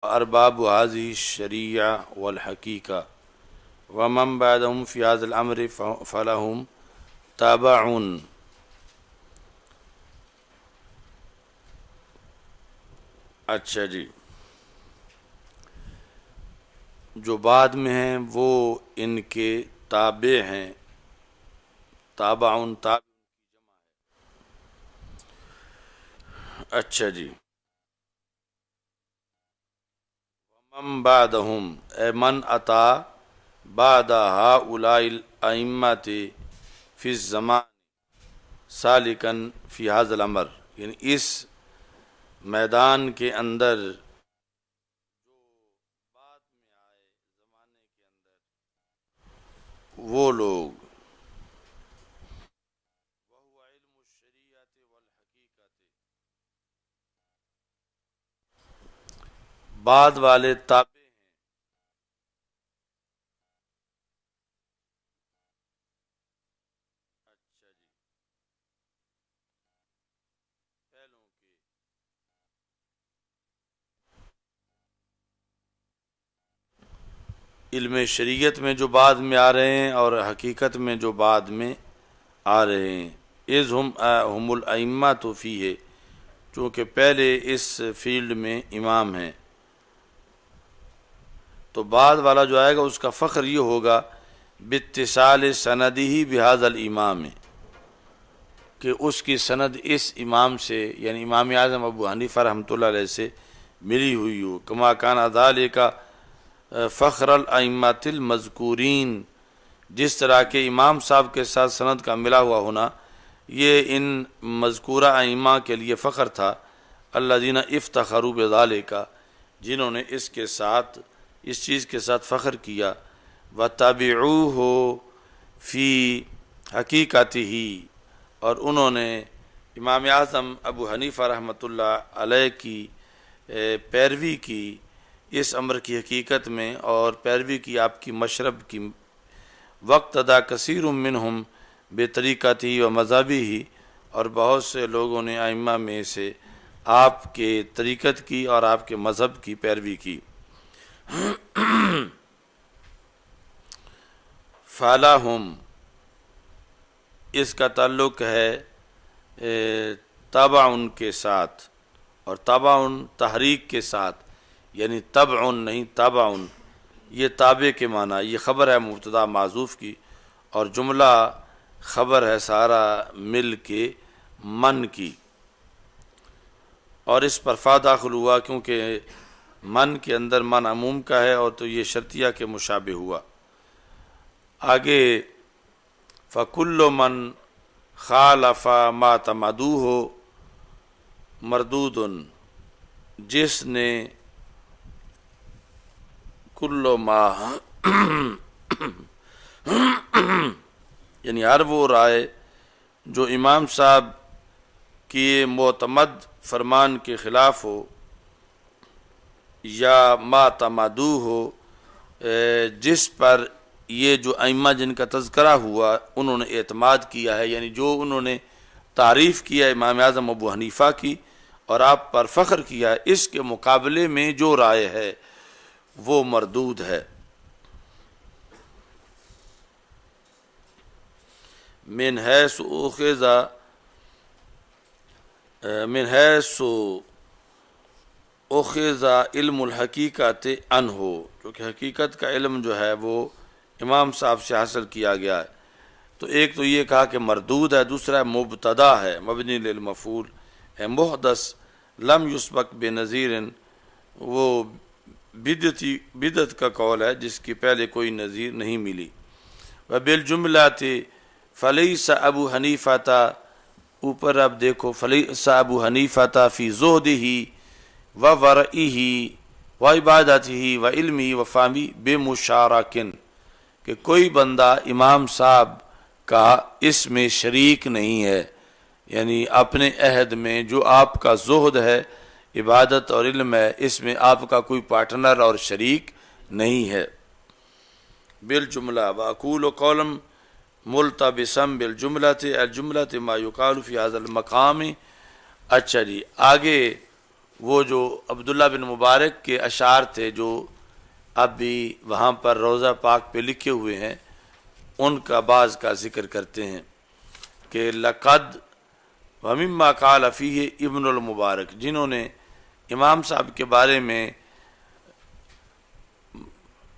ارباب هذه الشریعہ والحقیقہ ومن بعدهم فی هذا الامر فلهم تابعون۔ اچھا جی، جو بعد میں ہیں وہ ان کے تابع ہیں۔ تابعون تابع۔ اچھا جی، ومن بعدهم اے من اتا بعد هؤلاء الائمۃ فی الزمان سالکا فی هذا الامر، یعنی اس میدان کے اندر جو بعد میں آئے زمانے کے اندر وہ لوگ، وهو علم الشریعۃ والحقیقۃ، بعد والے تابع ہیں۔ اچھا جی، پہلوں کے علم شریعت میں جو بعد میں آ رہے ہیں اور حقیقت میں جو بعد میں آ رہے ہیں۔ اذ ہم الائمۃ فیہ، چونکہ پہلے اس فیلڈ میں امام ہیں، تو بعد والا جو آئے گا اس کا فخر یہ ہوگا باتصال سندہ بہذا الامام، کہ اس کی سند اس امام سے یعنی امام اعظم ابو حنیفہ رحمۃ اللہ علیہ سے ملی ہوئی ہو۔ کما کان ذالک فخر الائمۃ المذکورین، جس طرح کے امام صاحب کے ساتھ سند کا ملا ہوا ہونا یہ ان مذکورہ ائمہ کے لیے فخر تھا، الذین افتخروا بذالک، جنہوں نے اس کے ساتھ اس چیز کے ساتھ فخر کیا، وتابعوہ فی حقیقتہ، اور انہوں نے امام اعظم ابو حنیفہ رحمۃ اللہ علیہ کی پیروی کی اس امر کی حقیقت میں، اور پیروی کی آپ کی مشرب کی، وقت ادا کثیر منہم بطریقتہ و مذہبہ، اور بہت سے لوگوں نے ائمہ میں سے آپ کے طریقت کی اور آپ کے مذہب کی پیروی کی۔ فَلَهُمْ، اس کا تعلق ہے تابعن کے ساتھ، اور تابعن تحریک کے ساتھ، یعنی تبعن نہیں تابعن، یہ تابع کے معنی، یہ خبر ہے مبتدا معذوف کی، اور جملہ خبر ہے سارا مل کے من کی، اور اس پر فا داخل ہوا کیونکہ من کے اندر من عموم کا ہے، اور تو یہ شرطیہ کے مشابہ ہوا۔ آگے فَكُلُّ مَنْ خَالَفَ مَا تَمَدُوهُ مردود، جس نے کل ما یعنی ہر وہ رائے جو امام صاحب کی معتمد فرمان کے خلاف ہو، یا ما تمادو ہو، جس پر یہ جو ائمہ جن کا تذکرہ ہوا انہوں نے اعتماد کیا ہے، یعنی جو انہوں نے تعریف کیا امام اعظم ابو حنیفہ کی اور آپ پر فخر کیا ہے، اس کے مقابلے میں جو رائے ہے وہ مردود ہے۔ من حیث اخذ علم الحقیقت عنہ، کیونکہ حقیقت کا علم جو ہے وہ امام صاحب سے حاصل کیا گیا ہے، تو ایک تو یہ کہا کہ مردود ہے، دوسرا ہے مبتدا ہے، مبنی للمفعول ہے، محدث لم یسبق بنظیر، وہ بدعت کا قول ہے جس کی پہلے کوئی نظیر نہیں ملی۔ وبالجملۃ فلیس ابو حنیفہ، اوپر اب دیکھو، فلیس ابو حنیفہ فی زہدہ وورعہ وعبادتہ وعلمہ وفہمہ بمشارکن، کہ کوئی بندہ امام صاحب کا اس میں شریک نہیں ہے، یعنی اپنے عہد میں جو آپ کا زہد ہے، عبادت اور علم ہے، اس میں آپ کا کوئی پارٹنر اور شریک نہیں ہے۔ بالجملہ وأقول قولا ملتبسا بالجملۃ الجملۃ ما یقال فی هذا المقام۔ اچھا جی، آگے وہ جو عبداللہ بن مبارک کے اشعار تھے جو اب بھی وہاں پر روضہ پاک پہ لکھے ہوئے ہیں، ان کا بعض کا ذکر کرتے ہیں کہ لقد ومما قال فیہ ابن المبارک، جنہوں نے امام صاحب کے بارے میں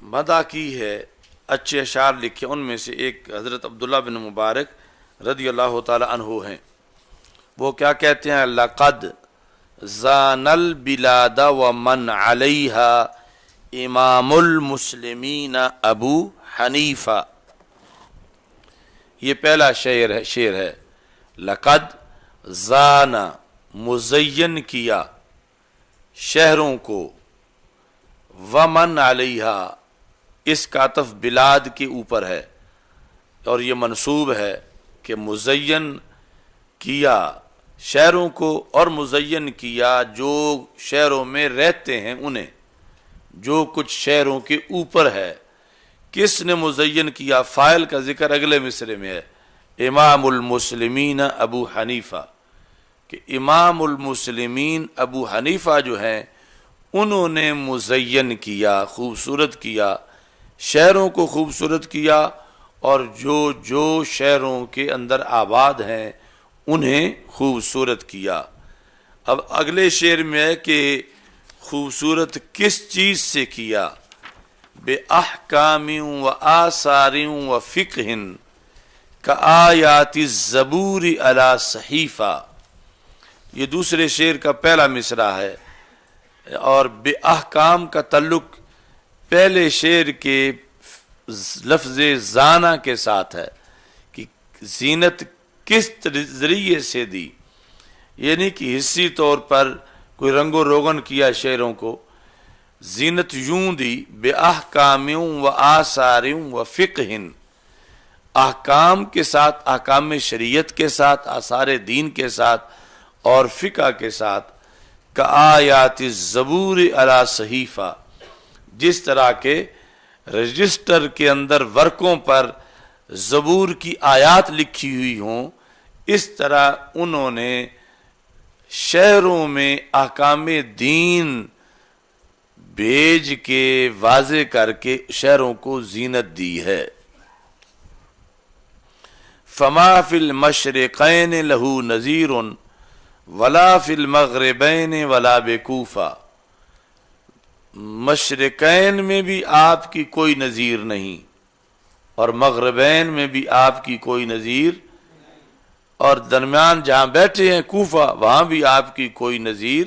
مدح کی ہے، اچھے اشعار لکھے، ان میں سے ایک حضرت عبداللہ بن مبارک رضی اللہ تعالی عنہ ہیں۔ وہ کیا کہتے ہیں؟ لقد زان البلاد ومن علیہا امام المسلمین ابو حنیفہ۔ یہ پہلا شعر ہے۔ لقد زانا، مزین کیا شہروں کو، ومن علیہا، اس کا عطف بلاد کے اوپر ہے اور یہ منصوب ہے کہ مزین کیا شہروں کو اور مزین کیا جو شہروں میں رہتے ہیں انہیں، جو کچھ شہروں کے اوپر ہے۔ کس نے مزین کیا؟ فاعل کا ذکر اگلے مصرے میں ہے، امام المسلمین ابو حنیفہ، کہ امام المسلمین ابو حنیفہ جو ہیں انہوں نے مزین کیا، خوبصورت کیا شہروں کو، خوبصورت کیا، اور جو شہروں کے اندر آباد ہیں انہیں خوبصورت کیا۔ اب اگلے شعر میں ہے کہ خوبصورت کس چیز سے کیا؟ بے احکام و آثار و فقہ کآیات الزبور علی صحیفہ، یہ دوسرے شعر کا پہلا مصرع ہے، اور بے احکام کا تعلق پہلے شعر کے لفظ زانا کے ساتھ ہے کہ زینت کس ذریعے سے دی، یعنی کہ حصی طور پر کوئی رنگ و روغن کیا شعروں کو، زینت یوں دی بے احکام و آثار و فقہ، احکام کے ساتھ، احکام شریعت کے ساتھ، آثار دین کے ساتھ اور فقہ کے ساتھ، کآیات الزبور علی صحیفہ، جس طرح کے رجسٹر کے اندر ورقوں پر زبور کی آیات لکھی ہوئی ہوں، اس طرح انہوں نے شہروں میں احکام دین بھیج کے واضح کر کے شہروں کو زینت دی ہے۔ فما فی المشرقین لہو نذیر ولا فی المغربین ولا بکوفہ، مشرقین میں بھی آپ کی کوئی نظیر نہیں اور مغربین میں بھی آپ کی کوئی نظیر، اور درمیان جہاں بیٹھے ہیں کوفہ، وہاں بھی آپ کی کوئی نظیر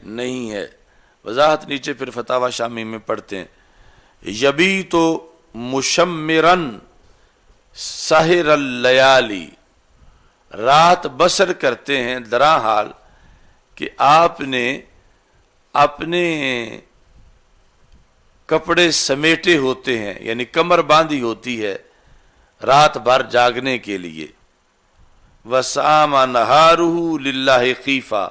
نہیں ہے۔ وضاحت نیچے پھر فتاوی شامی میں پڑھتے ہیں۔ یبیت مشمرن سحر اللیالی، رات بسر کرتے ہیں درا حال کہ آپ نے اپنے کپڑے سمیٹے ہوتے ہیں، یعنی کمر باندھی ہوتی ہے رات بھر جاگنے کے لیے۔ وَسَامَ نَهَارُهُ لِلَّهِ خِیفًا،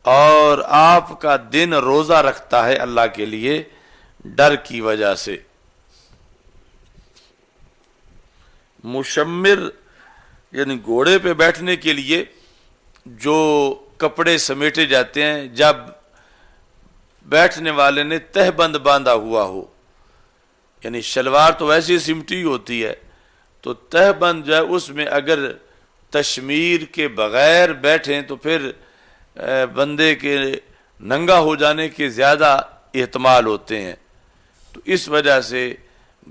اور آپ کا دن روزہ رکھتا ہے اللہ کے لیے ڈر کی وجہ سے۔ مشمر یعنی گھوڑے پہ بیٹھنے کے لیے جو کپڑے سمیٹے جاتے ہیں جب بیٹھنے والے نے تہ بند باندھا ہوا ہو، یعنی شلوار تو ویسے سمٹی ہوتی ہے، تو تہ بند جو ہے اس میں اگر تشمیر کے بغیر بیٹھیں تو پھر بندے کے ننگا ہو جانے کے زیادہ احتمال ہوتے ہیں، تو اس وجہ سے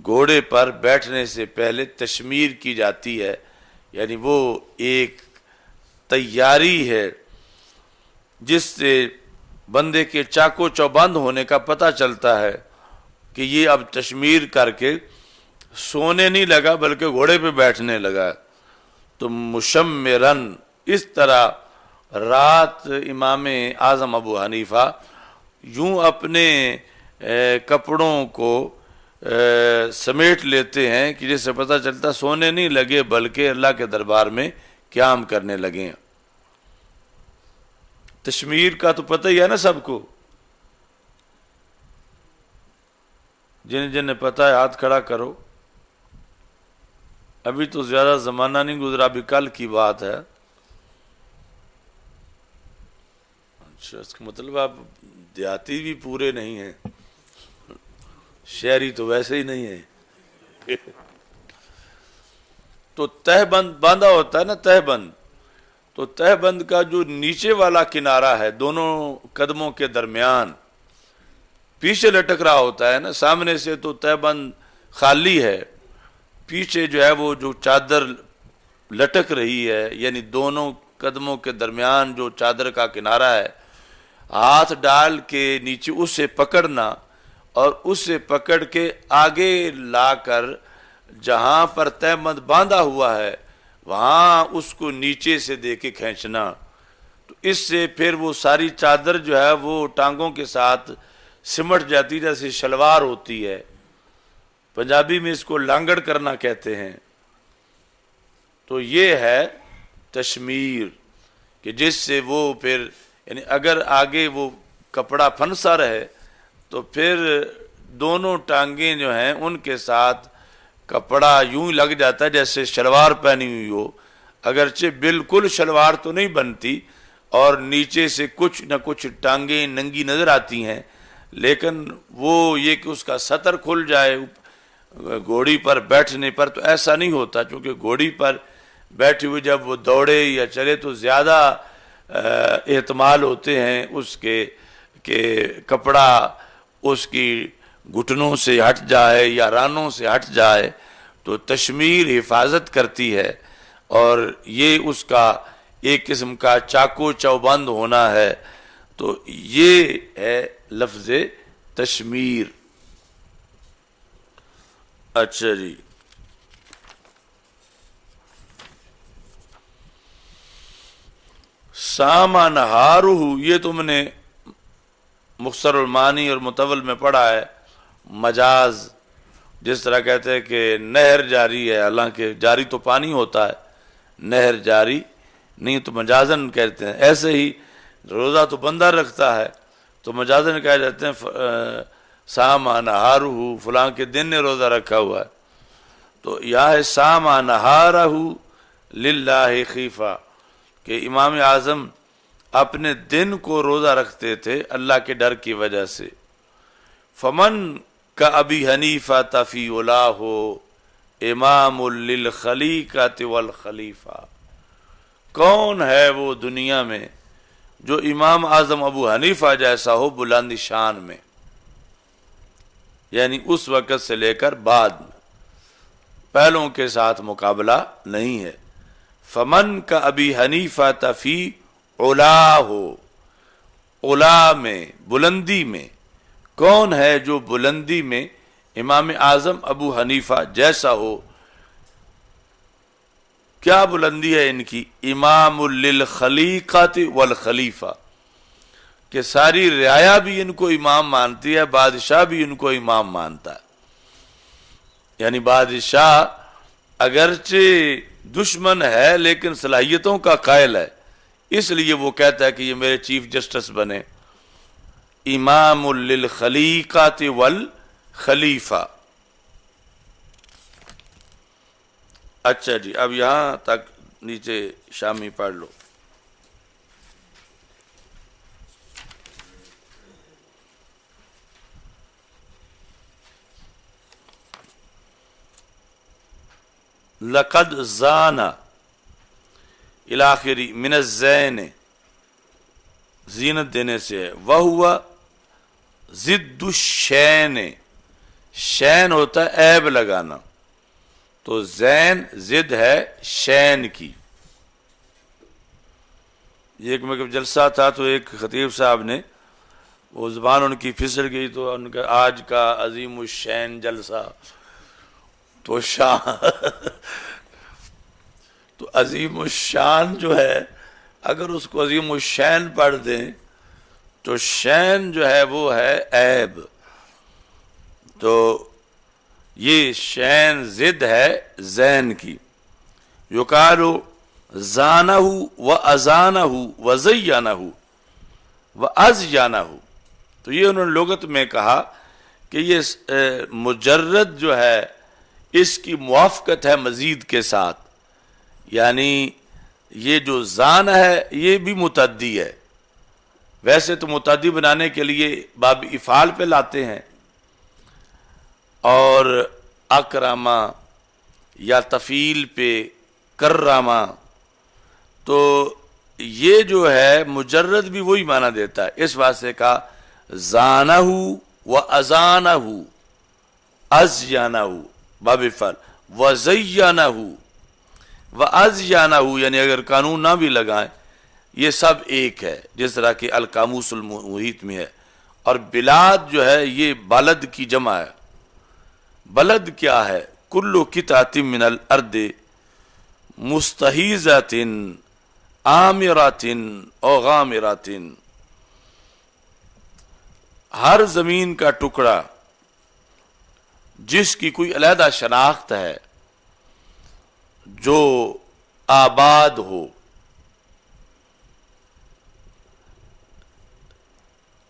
گھوڑے پر بیٹھنے سے پہلے تشمیر کی جاتی ہے، یعنی وہ ایک تیاری ہے جس سے بندے کے چاقو چوبند ہونے کا پتہ چلتا ہے کہ یہ اب تشمیر کر کے سونے نہیں لگا بلکہ گھوڑے پہ بیٹھنے لگا۔ تو مشمرن، اس طرح رات امام اعظم ابو حنیفہ یوں اپنے کپڑوں کو سمیٹ لیتے ہیں کہ جس سے پتہ چلتا سونے نہیں لگے بلکہ اللہ کے دربار میں قیام کرنے لگے۔ تشمیر کا تو پتہ ہی ہے نا سب کو، جنہیں جنہیں پتہ ہے ہاتھ کھڑا کرو۔ ابھی تو زیادہ زمانہ نہیں گزرا، ابھی کل کی بات ہے۔ اچھا، اس کا مطلب آپ دیہاتی بھی پورے نہیں ہیں، شہری تو ویسے ہی نہیں ہے۔ تو تہ بند باندھا ہوتا ہے نا، تہ بند، تو تہ بند کا جو نیچے والا کنارہ ہے دونوں قدموں کے درمیان پیچھے لٹک رہا ہوتا ہے نا، سامنے سے تو تہ بند خالی ہے، پیچھے جو ہے وہ جو چادر لٹک رہی ہے، یعنی دونوں قدموں کے درمیان جو چادر کا کنارہ ہے، ہاتھ ڈال کے نیچے اس سے پکڑنا اور اس سے پکڑ کے آگے لا کر جہاں پر تہ بند باندھا ہوا ہے وہاں اس کو نیچے سے دے کے کھینچنا، تو اس سے پھر وہ ساری چادر جو ہے وہ ٹانگوں کے ساتھ سمٹ جاتی، جیسے شلوار ہوتی ہے، پنجابی میں اس کو لانگڑ کرنا کہتے ہیں۔ تو یہ ہے تشمیر، کہ جس سے وہ پھر یعنی اگر آگے وہ کپڑا پھنسا رہے تو پھر دونوں ٹانگیں جو ہیں ان کے ساتھ کپڑا یوں ہی لگ جاتا ہے جیسے شلوار پہنی ہوئی ہو، اگرچہ بالکل شلوار تو نہیں بنتی اور نیچے سے کچھ نہ کچھ ٹانگیں ننگی نظر آتی ہیں، لیکن وہ یہ کہ اس کا سطر کھل جائے گھوڑی پر بیٹھنے پر تو ایسا نہیں ہوتا، چونکہ گھوڑی پر بیٹھے ہوئے جب وہ دوڑے یا چلے تو زیادہ احتمال ہوتے ہیں اس کے کہ کپڑا اس کی گھٹنوں سے ہٹ جائے یا رانوں سے ہٹ جائے، تو تشمیر حفاظت کرتی ہے، اور یہ اس کا ایک قسم کا چاکو چوبند ہونا ہے، تو یہ ہے لفظ تشمیر۔ اچھا جی، ساما نہارہ، یہ تم نے مختصر المعانی اور مطول میں پڑھا ہے، مجاز، جس طرح کہتے ہیں کہ نہر جاری ہے، حالانکہ جاری تو پانی ہوتا ہے، نہر جاری نہیں تو مجازن کہتے ہیں، ایسے ہی روزہ تو بندہ رکھتا ہے تو مجازن کہہ جاتے ہیں ساما نہارہ، فلاں کے دن نے روزہ رکھا ہوا ہے، تو یہاں ہے ساما نہارہ للہ خیفہ، کہ امام اعظم اپنے دن کو روزہ رکھتے تھے اللہ کے ڈر کی وجہ سے۔ فمن کا ابی حنیفہ فی اولہ امام للخلیقۃ والخلیفہ، کون ہے وہ دنیا میں جو امام اعظم ابو حنیفہ جیسا ہو بلند شان میں، یعنی اس وقت سے لے کر بعد میں پہلوں کے ساتھ مقابلہ نہیں ہے۔ فمن کا ابی حنیفہ فی علا ہو، علا میں بلندی میں، کون ہے جو بلندی میں امام اعظم ابو حنیفہ جیسا ہو؟ کیا بلندی ہے ان کی؟ امام للخلیقۃ والخلیفہ، کہ ساری رعایا بھی ان کو امام مانتی ہے، بادشاہ بھی ان کو امام مانتا ہے، یعنی بادشاہ اگرچہ دشمن ہے لیکن صلاحیتوں کا قائل ہے، اس لیے وہ کہتا ہے کہ یہ میرے چیف جسٹس بنے، امام للخلیقۃ والخلیفہ۔ اچھا جی، اب یہاں تک نیچے شامی پڑھ لو۔ لقد زان الاخری من الزین، زینت دینے سے ہے، وہو ضد الشین، شین ہوتا ہے عیب لگانا، تو زین ضد ہے شین کی۔ ایک میں جلسہ تھا تو ایک خطیب صاحب نے وہ زبان ان کی پھسل گئی تو ان کا آج کا عظیم الشین جلسہ، تو تو عظیم الشان جو ہے اگر اس کو عظیم الشین پڑھ دیں تو شین جو ہے وہ ہے عیب، تو یہ شین ضد ہے زین کی۔ یقالو زانہ و ازانہ و زینہ و ازینہ، تو یہ انہوں نے لغت میں کہا کہ یہ مجرد جو ہے اس کی موافقت ہے مزید کے ساتھ، یعنی یہ جو زان ہے یہ بھی متعدی ہے، ویسے تو متعدی بنانے کے لیے باب افعال پہ لاتے ہیں، اور اکرما یا تفیل پہ کرما، تو یہ جو ہے مجرد بھی وہی معنی دیتا ہے، اس واسطے کا زانہ و ازانہ، ازینہ باب افعال، وزینہ و ازینہ، یعنی اگر قانون نہ بھی لگائیں یہ سب ایک ہے، جس طرح کہ القاموس المحیط میں ہے۔ اور بلاد جو ہے یہ بلد کی جمع ہے۔ بلد کیا ہے؟ کل قطعۃ من الارض مستحیزۃ عامرۃ او غامرۃ، ہر زمین کا ٹکڑا جس کی کوئی علیحدہ شناخت ہے، جو آباد ہو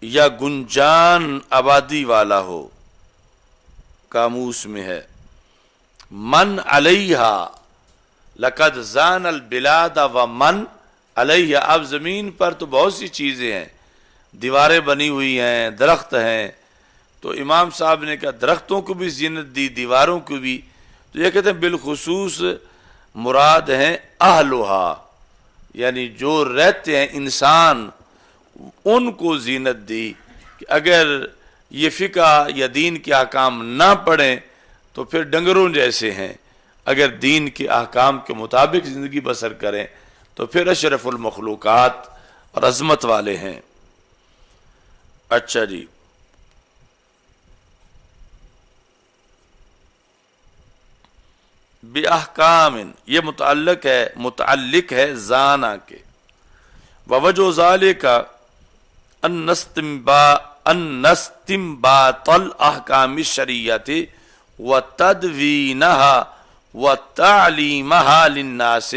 یا گنجان آبادی والا ہو، قاموس میں ہے من علیہا لقد زان البلاد و من علیہ۔ اب زمین پر تو بہت سی چیزیں ہیں، دیواریں بنی ہوئی ہیں، درخت ہیں، تو امام صاحب نے کہا درختوں کو بھی زینت دی، دیواروں کو بھی، تو یہ کہتے ہیں بالخصوص مراد ہیں اہلھا، یعنی جو رہتے ہیں انسان، ان کو زینت دی کہ اگر یہ فقہ یا دین کے احکام نہ پڑھیں تو پھر ڈنگروں جیسے ہیں، اگر دین کے احکام کے مطابق زندگی بسر کریں تو پھر اشرف المخلوقات اور عظمت والے ہیں۔ اچھا جی، بِأَحْكَامٍ یہ متعلق ہے زانا کے، ووجہ ذالک ان استنباط الاحکام الشرعیۃ وتدوینها وتعلیمها للناس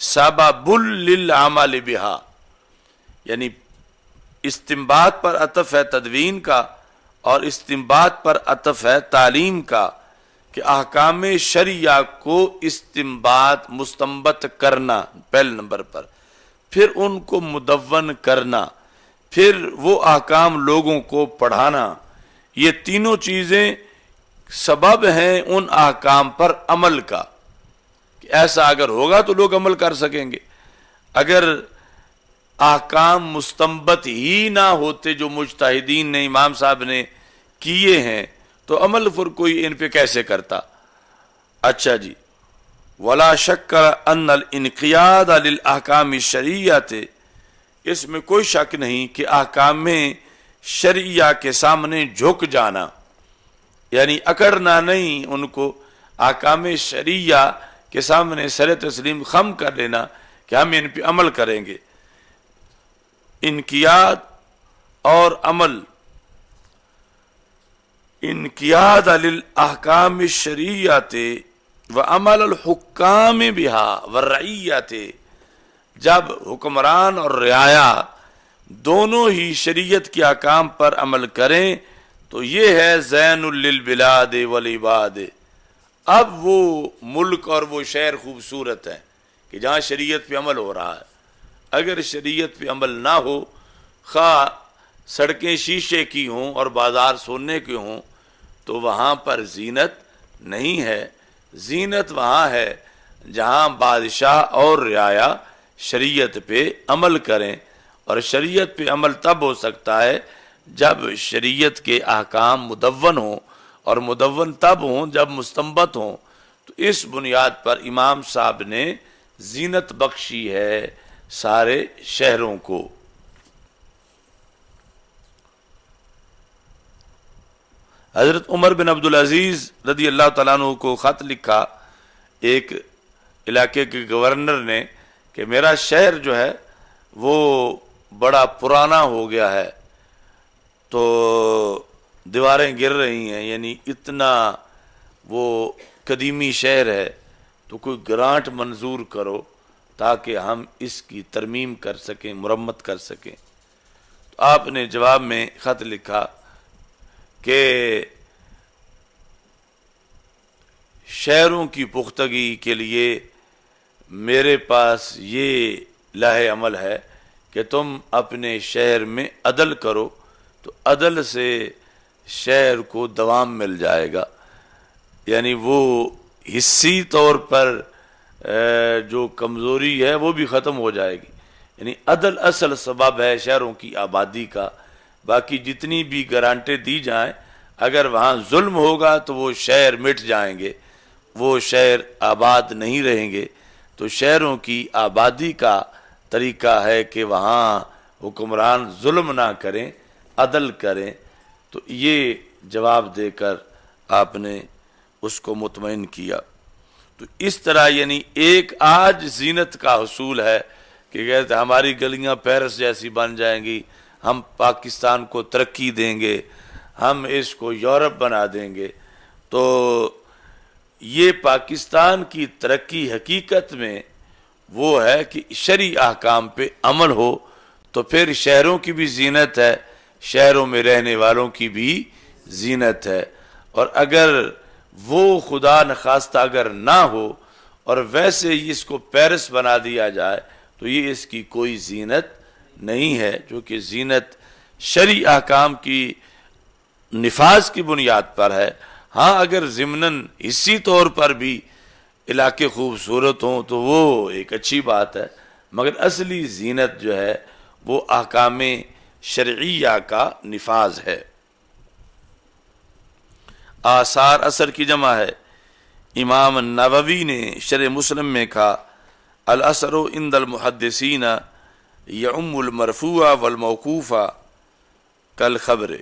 سبب للعمل بها، یعنی استنباط پر عطف ہے تدوین کا، اور استنباط پر عطف ہے تعلیم کا، کہ احکام شرعیہ کو مستنبط کرنا پہلے نمبر پر، پھر ان کو مدون کرنا، پھر وہ احکام لوگوں کو پڑھانا، یہ تینوں چیزیں سبب ہیں ان احکام پر عمل کا، کہ ایسا اگر ہوگا تو لوگ عمل کر سکیں گے۔ اگر احکام مستنبط ہی نہ ہوتے جو مجتہدین نے، امام صاحب نے کیے ہیں، تو عمل پھر کوئی ان پہ کیسے کرتا؟ اچھا جی، ولا شک ان الانقیاد للاحکام الشرعیۃ، اس میں کوئی شک نہیں کہ احکام شرعیہ کے سامنے جھک جانا، یعنی اکڑنا نہیں، ان کو احکام شرعیہ کے سامنے سر تسلیم خم کر لینا کہ ہم ان پہ عمل کریں گے۔ انقیاد اور عمل، انقیاد للاحکام الشرعیۃ وعمل الحکام بها والرعیۃ، جب حکمران اور رعایا دونوں ہی شریعت کے احکام پر عمل کریں تو یہ ہے زین للبلاد والعباد، اب وہ ملک اور وہ شہر خوبصورت ہیں کہ جہاں شریعت پہ عمل ہو رہا ہے۔ اگر شریعت پہ عمل نہ ہو، خواہ سڑکیں شیشے کی ہوں اور بازار سونے کے ہوں، تو وہاں پر زینت نہیں ہے۔ زینت وہاں ہے جہاں بادشاہ اور رعایا شریعت پہ عمل کریں، اور شریعت پہ عمل تب ہو سکتا ہے جب شریعت کے احکام مدون ہوں، اور مدون تب ہوں جب مستنبط ہوں۔ تو اس بنیاد پر امام صاحب نے زینت بخشی ہے سارے شہروں کو۔ حضرت عمر بن عبدالعزیز رضی اللہ تعالیٰ عنہ کو خط لکھا ایک علاقے کے گورنر نے کہ میرا شہر جو ہے وہ بڑا پرانا ہو گیا ہے، تو دیواریں گر رہی ہیں، یعنی اتنا وہ قدیمی شہر ہے، تو کوئی گرانٹ منظور کرو تاکہ ہم اس کی ترمیم کر سکیں، مرمت کر سکیں۔ تو آپ نے جواب میں خط لکھا کہ شہروں کی پختگی کے لیے میرے پاس یہ لاہ عمل ہے کہ کہ تم اپنے شہر میں عدل کرو، تو عدل سے شہر کو دوام مل جائے گا، یعنی وہ حصی طور پر جو کمزوری ہے وہ بھی ختم ہو جائے گی۔ یعنی عدل اصل سبب ہے شہروں کی آبادی کا، باقی جتنی بھی گرانٹیں دی جائیں اگر وہاں ظلم ہوگا تو وہ شہر مٹ جائیں گے، وہ شہر آباد نہیں رہیں گے۔ تو شہروں کی آبادی کا طریقہ ہے کہ وہاں حکمران ظلم نہ کریں، عدل کریں۔ تو یہ جواب دے کر آپ نے اس کو مطمئن کیا۔ تو اس طرح یعنی ایک آج زینت کا حصول ہے کہ کہتے ہماری گلیاں پیرس جیسی بن جائیں گی، ہم پاکستان کو ترقی دیں گے، ہم اس کو یورپ بنا دیں گے۔ تو یہ پاکستان کی ترقی حقیقت میں وہ ہے کہ شرعی احکام پہ عمل ہو، تو پھر شہروں کی بھی زینت ہے، شہروں میں رہنے والوں کی بھی زینت ہے۔ اور اگر وہ خدا نخواستہ اگر نہ ہو اور ویسے ہی اس کو پیرس بنا دیا جائے تو یہ اس کی کوئی زینت نہیں ہے، جو کہ زینت شرعی احکام کی نفاذ کی بنیاد پر ہے۔ ہاں اگر ضمناً حصی طور پر بھی علاقے خوبصورت ہوں تو وہ ایک اچھی بات ہے، مگر اصلی زینت جو ہے وہ احکام شرعیہ کا نفاذ ہے۔ آثار اثر کی جمع ہے۔ امام نووی نے شرح مسلم میں کہا الاثر عند المحدثین یعم المرفوع والموقوف کالخبر،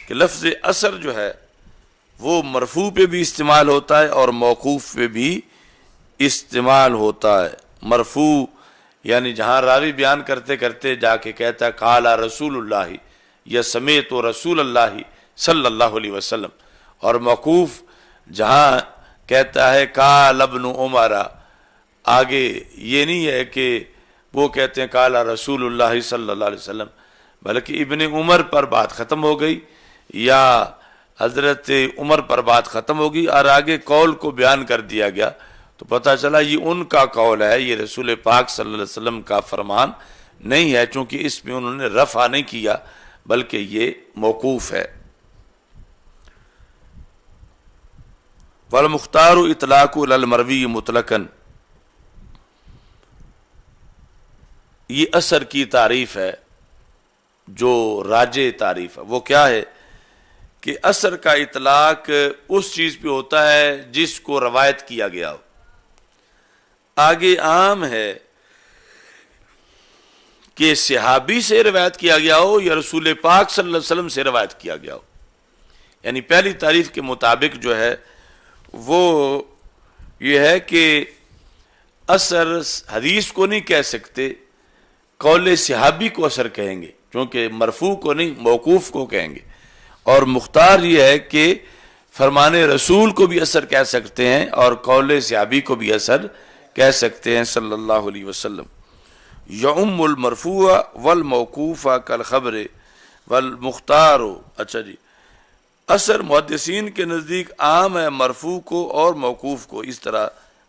کہ لفظ اثر جو ہے وہ مرفوع پہ بھی استعمال ہوتا ہے اور موقوف پہ بھی استعمال ہوتا ہے۔ مرفوع یعنی جہاں راوی بیان کرتے کرتے جا کے کہتا ہے قال رسول اللہ یا سمیت رسول اللہ صلی اللہ علیہ وسلم، اور موقوف جہاں کہتا ہے قال ابن عمر، آگے یہ نہیں ہے کہ وہ کہتے ہیں قال رسول اللہ صلی اللہ علیہ وسلم، بلکہ ابن عمر پر بات ختم ہو گئی یا حضرت عمر پر بات ختم ہوگی اور آگے قول کو بیان کر دیا گیا، تو پتہ چلا یہ ان کا قول ہے، یہ رسول پاک صلی اللہ علیہ وسلم کا فرمان نہیں ہے، چونکہ اس میں انہوں نے رفع نہیں کیا بلکہ یہ موقوف ہے۔ والمختار اطلاق علی المروی مطلقاً، یہ اثر کی تعریف ہے جو راجع تعریف ہے۔ وہ کیا ہے کہ اثر کا اطلاق اس چیز پہ ہوتا ہے جس کو روایت کیا گیا ہو۔ آگے عام ہے کہ صحابی سے روایت کیا گیا ہو یا رسول پاک صلی اللہ علیہ وسلم سے روایت کیا گیا ہو، یعنی پہلی تعریف کے مطابق جو ہے وہ یہ ہے کہ اثر حدیث کو نہیں کہہ سکتے، قول صحابی کو اثر کہیں گے، کیونکہ مرفوع کو نہیں موقوف کو کہیں گے۔ اور مختار یہ ہے کہ فرمان رسول کو بھی اثر کہہ سکتے ہیں اور قول صحابی کو بھی اثر کہہ سکتے ہیں صلی اللہ علیہ وسلم۔ یعم المرفوع والموقوف کالخبر والمختار، اچھا جی، اثر محدثین کے نزدیک عام ہے مرفوع کو اور موقوف کو، اس طرح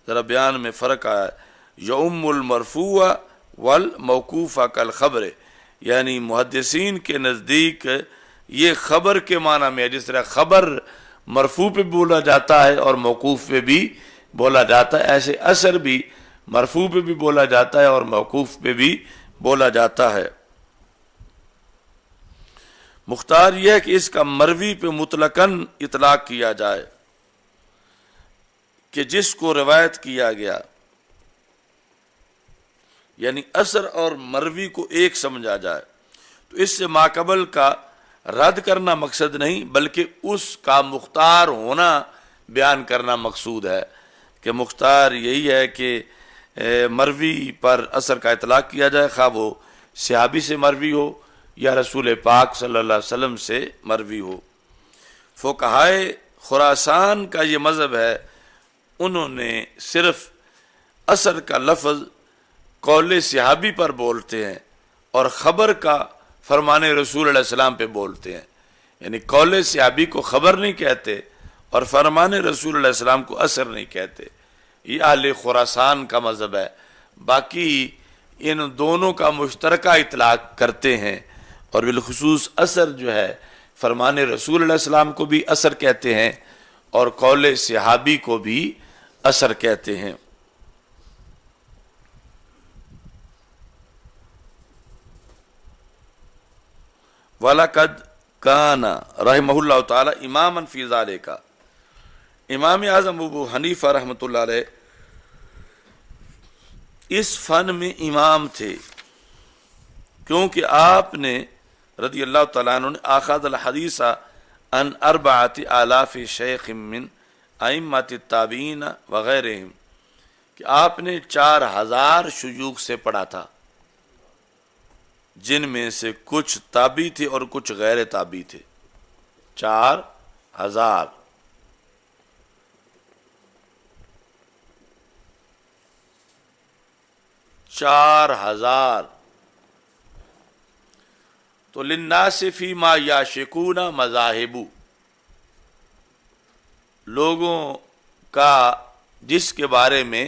ذرا بیان میں فرق آیا ہے۔ یعم المرفوع والموقوف کالخبر، یعنی محدثین کے نزدیک یہ خبر کے معنی میں ہے، جس طرح خبر مرفوع پہ بولا جاتا ہے اور موقوف پہ بھی بولا جاتا ہے، ایسے اثر بھی مرفوع پہ بھی بولا جاتا ہے اور موقوف پہ بھی بولا جاتا ہے۔ مختار یہ ہے کہ اس کا مروی پہ مطلقاً اطلاق کیا جائے کہ جس کو روایت کیا گیا، یعنی اثر اور مروی کو ایک سمجھا جائے۔ تو اس سے ماقبل کا رد کرنا مقصد نہیں بلکہ اس کا مختار ہونا بیان کرنا مقصود ہے، کہ مختار یہی ہے کہ مروی پر اثر کا اطلاق کیا جائے، خواہ وہ صحابی سے مروی ہو یا رسول پاک صلی اللہ علیہ وسلم سے مروی ہو۔ فقہائے خراسان کا یہ مذہب ہے، انہوں نے صرف اثر کا لفظ قول صحابی پر بولتے ہیں اور خبر کا فرمان رسول علیہ السلام پہ بولتے ہیں، یعنی قول صحابی کو خبر نہیں کہتے اور فرمان رسول علیہ السلام کو اثر نہیں کہتے۔ یہ اہل خراسان کا مذہب ہے۔ باقی ان دونوں کا مشترکہ اطلاق کرتے ہیں، اور بالخصوص اثر جو ہے فرمان رسول علیہ السلام کو بھی اثر کہتے ہیں اور قول صحابی کو بھی اثر کہتے ہیں۔ وَلَقَدْ كَانَ رحمہ اللہ تعالی اماما فی ذالک، امام اعظم ابو حنیفہ رحمۃ اللہ علیہ اس فن میں امام تھے، کیونکہ آپ نے رضی اللہ تعالیٰ عنہ نے اخذ الحدیث عن 4000 شیخ من ائمۃ التابعین وغیرہم، کہ آپ نے 4000 شیوخ سے پڑھا تھا، جن میں سے کچھ تابعی تھے اور کچھ غیر تابعی تھے۔ 4000 تو للناس فیما یعشقون مذاہب، لوگوں کا جس کے بارے میں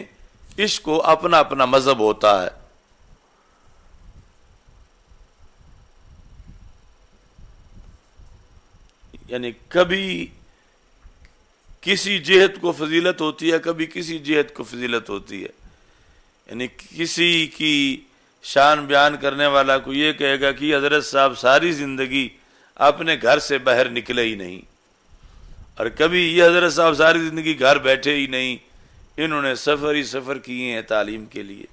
عشق کو اپنا اپنا مذہب ہوتا ہے، یعنی کبھی کسی جہت کو فضیلت ہوتی ہے، کبھی کسی جہت کو فضیلت ہوتی ہے، یعنی کسی کی شان بیان کرنے والا کو یہ کہے گا کہ حضرت صاحب ساری زندگی اپنے گھر سے باہر نکلے ہی نہیں، اور کبھی یہ حضرت صاحب ساری زندگی گھر بیٹھے ہی نہیں، انہوں نے سفر ہی سفر کیے ہیں تعلیم کے لیے۔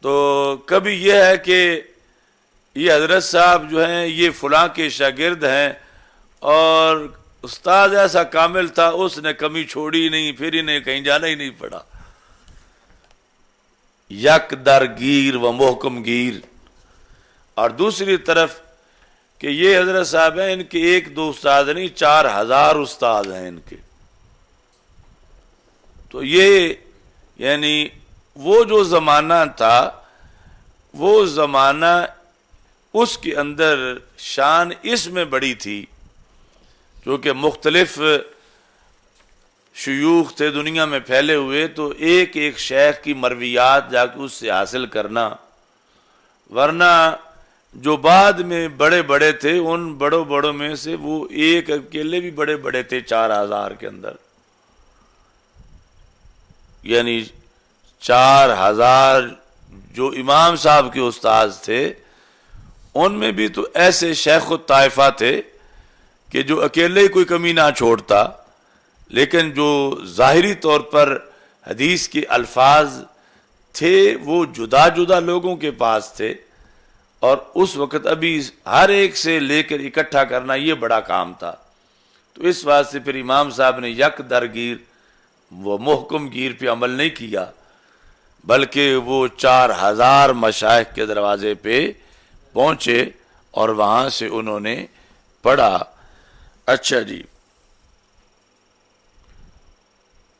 تو کبھی یہ ہے کہ یہ حضرت صاحب جو ہیں یہ فلاں کے شاگرد ہیں، اور استاد ایسا کامل تھا اس نے کمی چھوڑی نہیں، پھر انہیں کہیں جانا ہی نہیں پڑا۔ یک در گیر و محکم گیر۔ اور دوسری طرف کہ یہ حضرت صاحب ہیں، ان کے ایک دو استاد نہیں، 4000 استاد ہیں ان کے۔ تو یہ یعنی وہ جو زمانہ تھا، وہ زمانہ اس کے اندر شان اس میں بڑی تھی کیونکہ مختلف شیوخ تھے دنیا میں پھیلے ہوئے، تو ایک ایک شیخ کی مرویات جا کے اس سے حاصل کرنا، ورنہ جو بعد میں بڑے بڑے تھے ان بڑوں بڑوں میں سے وہ ایک اکیلے بھی بڑے بڑے تھے 4000 کے اندر، یعنی 4000 جو امام صاحب کے استاد تھے ان میں بھی تو ایسے شیخ الطائفہ تھے کہ جو اکیلے ہی کوئی کمی نہ چھوڑتا، لیکن جو ظاہری طور پر حدیث کے الفاظ تھے وہ جدا جدا لوگوں کے پاس تھے، اور اس وقت ابھی ہر ایک سے لے کر اکٹھا کرنا یہ بڑا کام تھا۔ تو اس واسطے پھر امام صاحب نے یک درگیر وہ محکم گیر پہ عمل نہیں کیا، بلکہ وہ 4000 مشائخ کے دروازے پہ پہنچے اور وہاں سے انہوں نے پڑھا۔ اچھا جی،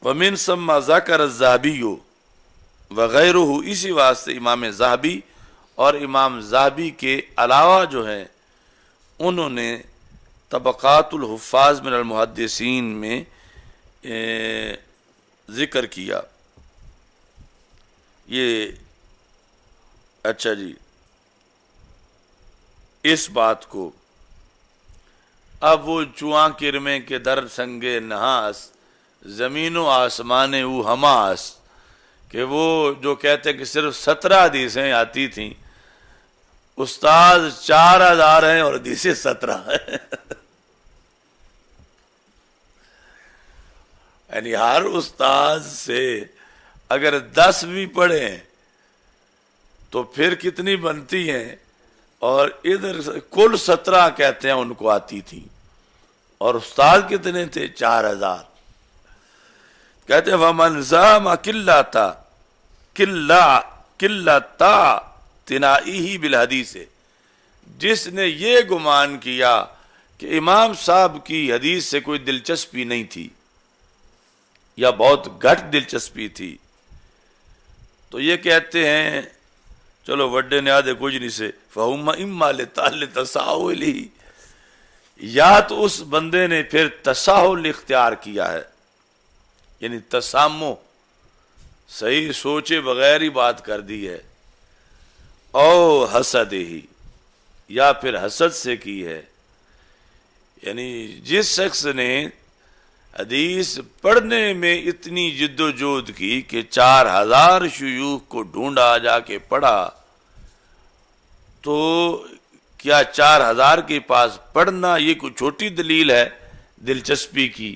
وَمِن ثم ذکر الذہبی وغیرہ، اسی واسطے امام ذہبی اور امام ذہبی کے علاوہ جو ہیں انہوں نے طبقات الحفاظ من المحدثین میں ذکر کیا یہ۔ اچھا جی، اس بات کو اب وہ چواں کرمے کے در سنگے نحاس، زمین و آسمان او ہماس، کہ وہ جو کہتے کہ صرف 17 حدیثیں آتی تھیں، استاد 4000 ہیں اور حدیثیں 17 ہیں۔ یعنی ہر استاد سے اگر 10 بھی پڑھیں تو پھر کتنی بنتی ہیں، اور ادھر کل 17 کہتے ہیں ان کو آتی تھی، اور استاد کتنے تھے؟ 4000۔ کہتے ہیں وَمَنْ زَعَمَ قِلَّتَ تِنَائِهِ بِالْحَدِيثِ، جس نے یہ گمان کیا کہ امام صاحب کی حدیث سے کوئی دلچسپی نہیں تھی یا بہت گھٹ دلچسپی تھی، تو یہ کہتے ہیں چلو وڈے نے آدھے کچھ نہیں سے فہم اما لتساہل، یا تو اس بندے نے پھر تساہل اختیار کیا ہے، یعنی تسامح، صحیح سوچے بغیر ہی بات کر دی ہے، او حسد ہی، یا پھر حسد سے کی ہے. یعنی جس شخص نے حدیث پڑھنے میں اتنی جد و جہد کی کہ 4000 شیوخ کو ڈھونڈا، جا کے پڑھا، تو کیا 4000 کے پاس پڑھنا یہ کوئی چھوٹی دلیل ہے دلچسپی کی،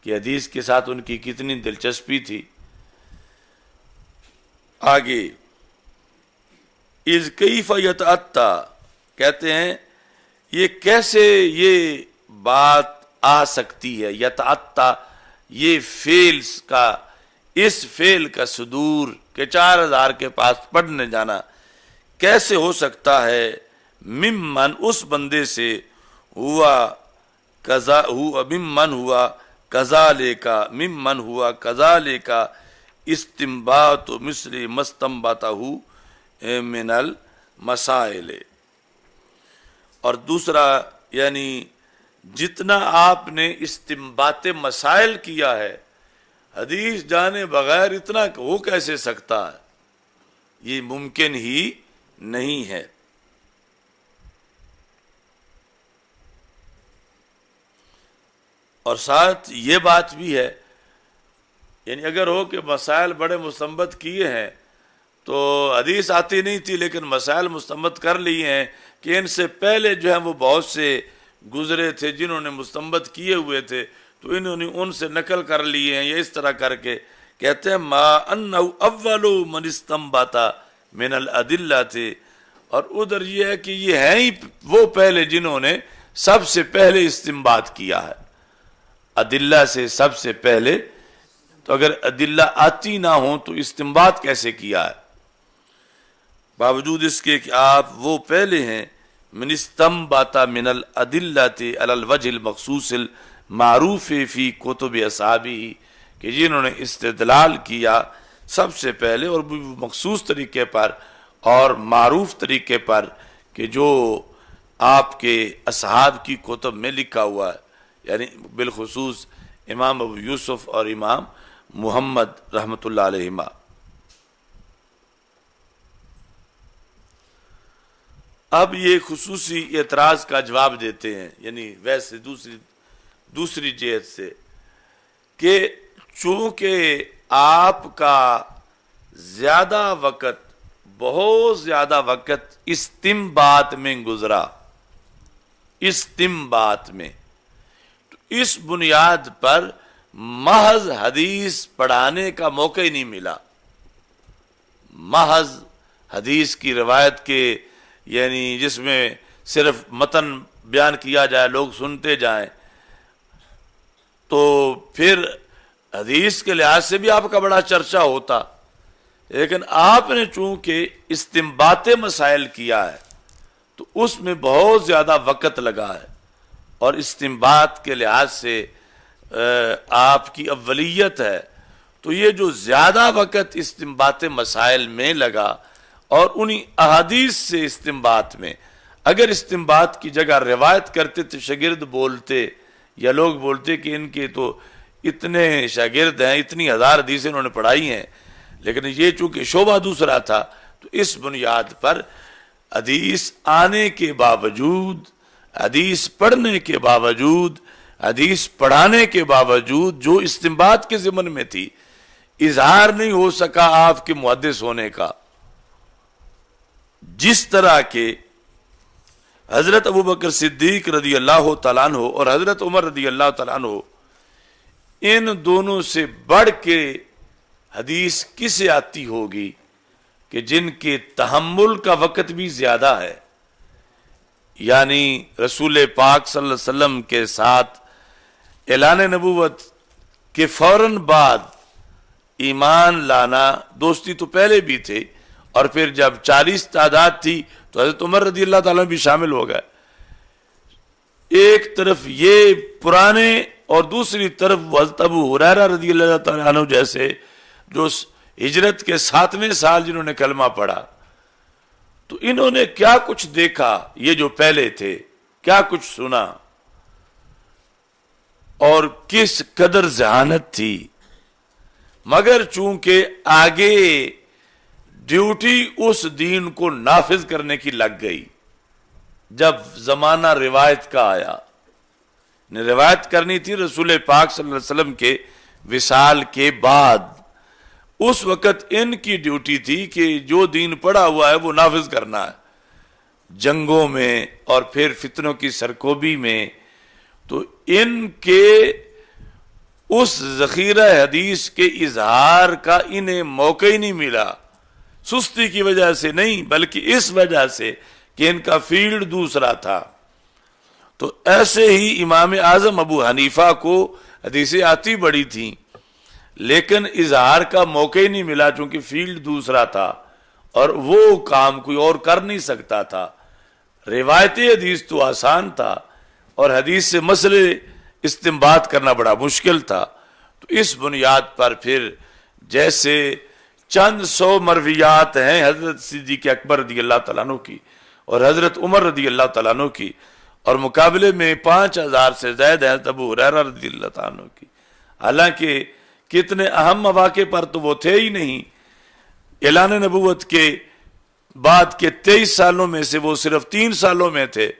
کہ حدیث کے ساتھ ان کی کتنی دلچسپی تھی. آگے اذ کیف یتأتی، کہتے ہیں یہ کیسے یہ بات آ سکتی ہے. یتأتی یہ فعل کا، اس فعل کا صدور کہ 4000 کے پاس پڑھنے جانا کیسے ہو سکتا ہے. ممن اس بندے سے، ہوا کذا، ہوا ممن ہوا کذالک، ممن ہوا کذالک استنباط مثل مستنبطہ من المسائل. اور دوسرا یعنی جتنا آپ نے استنباط مسائل کیا ہے حدیث جانے بغیر، اتنا ہو کیسے سکتا ہے، یہ ممکن ہی نہیں ہے. اور ساتھ یہ بات بھی ہے، یعنی اگر ہو کہ مسائل بڑے مستنبط کیے ہیں تو حدیث آتی نہیں تھی لیکن مسائل مستنبط کر لیے ہیں، کہ ان سے پہلے جو ہیں وہ بہت سے گزرے تھے جنہوں نے مستنبط کیے ہوئے تھے، تو انہوں نے ان سے نقل کر لیے ہیں، یا اس طرح کر کے کہتے ہیں ما انہ اول من استنبط من الادلہ تھے. اور ادھر یہ ہے کہ یہ ہیں ہی وہ پہلے جنہوں نے سب سے پہلے استنباط کیا ہے ادلہ سے، سب سے پہلے. تو اگر ادلہ آتی نہ ہوں تو استنباط کیسے کیا ہے، باوجود اس کے کہ آپ وہ پہلے ہیں. من استنبط من الادلۃ علی الوجہ المخصوص المعروف فی کتب اصحابہ، کہ جنہوں نے استدلال کیا سب سے پہلے اور مخصوص طریقے پر اور معروف طریقے پر، کہ جو آپ کے اصحاب کی کتب میں لکھا ہوا ہے، یعنی بالخصوص امام ابو یوسف اور امام محمد رحمۃ اللہ علیہما. اب یہ خصوصی اعتراض کا جواب دیتے ہیں، یعنی ویسے دوسری جہت سے، کہ چونکہ آپ کا زیادہ وقت، بہت زیادہ وقت استنباط میں گزرا، استنباط میں، تو اس بنیاد پر محض حدیث پڑھانے کا موقع ہی نہیں ملا. محض حدیث کی روایت کے، یعنی جس میں صرف متن بیان کیا جائے، لوگ سنتے جائیں، تو پھر حدیث کے لحاظ سے بھی آپ کا بڑا چرچا ہوتا. لیکن آپ نے چونکہ استنباط مسائل کیا ہے تو اس میں بہت زیادہ وقت لگا ہے، اور استنباط کے لحاظ سے آپ کی اولیت ہے. تو یہ جو زیادہ وقت استنباط مسائل میں لگا اور انہی احادیث سے استنباط میں، اگر استنباط کی جگہ روایت کرتے تو شاگرد بولتے یا لوگ بولتے کہ ان کے تو اتنے شاگرد ہیں، اتنی ہزار حدیثیں انہوں نے پڑھائی ہیں، لیکن یہ چونکہ شعبہ دوسرا تھا تو اس بنیاد پر حدیث آنے کے باوجود، حدیث پڑھنے کے باوجود، حدیث پڑھانے کے باوجود جو استنباط کے ضمن میں تھی، اظہار نہیں ہو سکا آپ کے محدث ہونے کا. جس طرح کے حضرت ابوبکر صدیق رضی اللہ تعالیٰ عنہ اور حضرت عمر رضی اللہ تعالیٰ عنہ، ان دونوں سے بڑھ کے حدیث کسے آتی ہوگی کہ جن کے تحمل کا وقت بھی زیادہ ہے. یعنی رسول پاک صلی اللہ علیہ وسلم کے ساتھ اعلان نبوت کے فوراً بعد ایمان لانا، دوستی تو پہلے بھی تھے، اور پھر جب 40 تعداد تھی تو حضرت عمر رضی اللہ تعالیٰ بھی شامل ہو گئے. ایک طرف یہ پرانے اور دوسری طرف حضرت ابو ہریرہ رضی اللہ تعالیٰ عنہ جیسے جو ہجرت کے 7ویں سال جنہوں نے کلمہ پڑھا، تو انہوں نے کیا کچھ دیکھا، یہ جو پہلے تھے کیا کچھ سنا، اور کس قدر ذہانت تھی. مگر چونکہ آگے ڈیوٹی اس دین کو نافذ کرنے کی لگ گئی، جب زمانہ روایت کا آیا، نے روایت کرنی تھی رسول پاک صلی اللہ علیہ وسلم کے وصال کے بعد، اس وقت ان کی ڈیوٹی تھی کہ جو دین پڑا ہوا ہے وہ نافذ کرنا ہے جنگوں میں اور پھر فتنوں کی سرکوبی میں۔ تو ان کے اس ذخیرہ حدیث کے اظہار کا انہیں موقع ہی نہیں ملا، سستی کی وجہ سے نہیں بلکہ اس وجہ سے کہ ان کا فیلڈ دوسرا تھا۔ تو ایسے ہی امام اعظم ابو حنیفہ کو حدیثیں آتی بڑی تھیں لیکن اظہار کا موقع ہی نہیں ملا چونکہ فیلڈ دوسرا تھا اور وہ کام کوئی اور کر نہیں سکتا تھا۔ روایت حدیث تو آسان تھا اور حدیث سے مسئلے استنباط کرنا بڑا مشکل تھا۔ تو اس بنیاد پر پھر جیسے چند سو مرویات ہیں حضرت صدیق اکبر رضی اللہ تعالیٰ عنہ کی اور حضرت عمر رضی اللہ تعالیٰ عنہ کی، اور مقابلے میں 5000 سے زائد ہیں ابو ہریرہ رضی اللہ تعالیٰ عنہ کی، حالانکہ کتنے اہم مواقع پر تو وہ تھے ہی نہیں۔ اعلان نبوت کے بعد کے 23 سالوں میں سے وہ صرف 3 سالوں میں تھے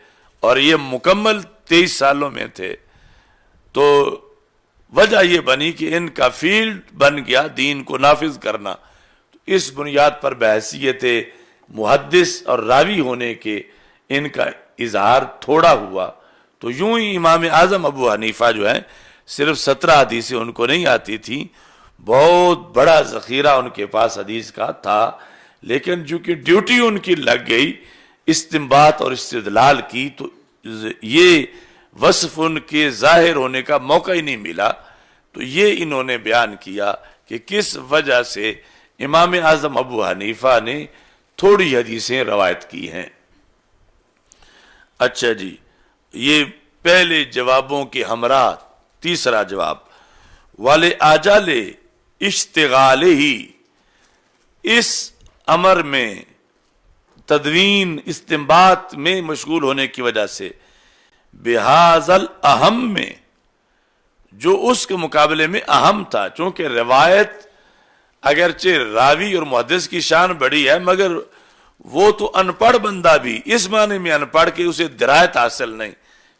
اور یہ مکمل 23 سالوں میں تھے۔ تو وجہ یہ بنی کہ ان کا فیلڈ بن گیا دین کو نافذ کرنا۔ تو اس بنیاد پر بحیثیت محدث اور راوی ہونے کے ان کا اظہار تھوڑا ہوا۔ تو یوں ہی امام اعظم ابو حنیفہ جو ہے صرف 17 حدیثیں ان کو نہیں آتی تھیں، بہت بڑا ذخیرہ ان کے پاس حدیث کا تھا، لیکن چونکہ ڈیوٹی ان کی لگ گئی استنباط اور استدلال کی تو یہ وصف ان کے ظاہر ہونے کا موقع ہی نہیں ملا۔ تو یہ انہوں نے بیان کیا کہ کس وجہ سے امام اعظم ابو حنیفہ نے تھوڑی حدیثیں روایت کی ہیں۔ اچھا جی، یہ پہلے جوابوں کے ہمراہ تیسرا جواب، والے آجال اشتغال ہی، اس امر میں تدوین استنباط میں مشغول ہونے کی وجہ سے، بہذل اہم میں، جو اس کے مقابلے میں اہم تھا، چونکہ روایت اگرچہ راوی اور محدث کی شان بڑی ہے مگر وہ تو ان پڑھ بندہ بھی اس معنی میں ان پڑھ کہ اسے درایت حاصل نہیں،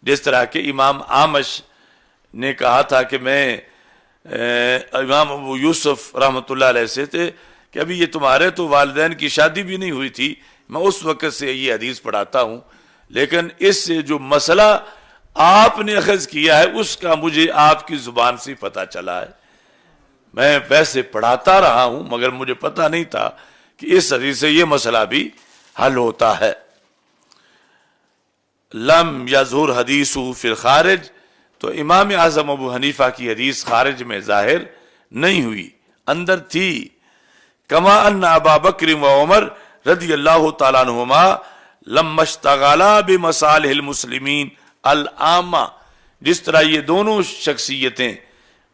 جس طرح کہ امام اعمش نے کہا تھا کہ میں امام ابو یوسف رحمۃ اللہ علیہ سے تھے کہ ابھی یہ تمہارے تو والدین کی شادی بھی نہیں ہوئی تھی، میں اس وقت سے یہ حدیث پڑھاتا ہوں، لیکن اس سے جو مسئلہ آپ نے اخذ کیا ہے اس کا مجھے آپ کی زبان سے پتہ چلا ہے، میں ویسے پڑھاتا رہا ہوں مگر مجھے پتہ نہیں تھا کہ اس حدیث سے یہ مسئلہ بھی حل ہوتا ہے۔ لم یظہر حدیث فی الخارج، تو امام اعظم ابو حنیفہ کی حدیث خارج میں ظاہر نہیں ہوئی، اندر تھی۔ کما ان ابا بکر و عمر رضی اللہ تعالیٰ عنہما لما اشتغلا بمصالح المسلمین العامہ، جس طرح یہ دونوں شخصیتیں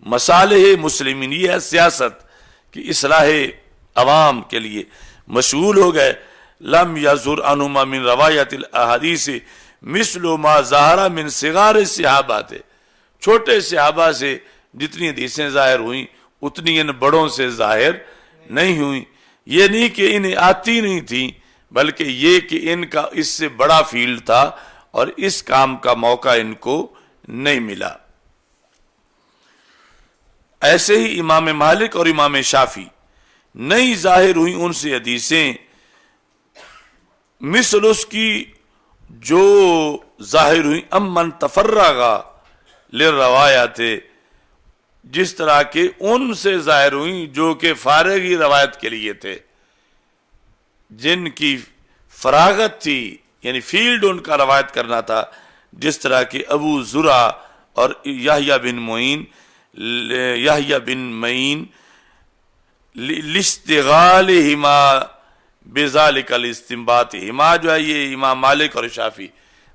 مصالح مسلمین، یہ ہے سیاست کی اصلاح عوام کے لیے مشغول ہو گئے، لم یظہر عنہما من روایت الاحادیث مثل ما ظہر من صغار الصحابہ، چھوٹے صحابہ سے جتنی حدیثیں ظاہر ہوئیں اتنی ان بڑوں سے ظاہر نہیں ہوئیں۔ یہ نہیں کہ انہیں آتی نہیں تھیں بلکہ یہ کہ ان کا اس سے بڑا فیلڈ تھا اور اس کام کا موقع ان کو نہیں ملا۔ ایسے ہی امام مالک اور امام شافعی نہیں ظاہر ہوئی ان سے حدیثیں مثل اس کی جو ظاہر ہوئی امن تفرغ للروایات، جس طرح کہ ان سے ظاہر ہوئی جو کہ فارغی روایت کے لیے تھے، جن کی فراغت تھی یعنی فیلڈ ان کا روایت کرنا تھا، جس طرح کہ ابو زرع اور یحییٰ بن معین لاشتغالہما بذالک الاستنباط، ہما جو ہے یہ امام مالک اور شافعی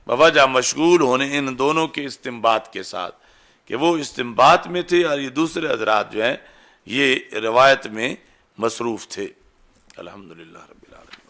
بوجہ مشغول ہونے ان دونوں کے استنباط کے ساتھ کہ وہ استنباط میں تھے اور یہ دوسرے حضرات جو ہیں یہ روایت میں مصروف تھے۔ الحمدللہ رب العالمین۔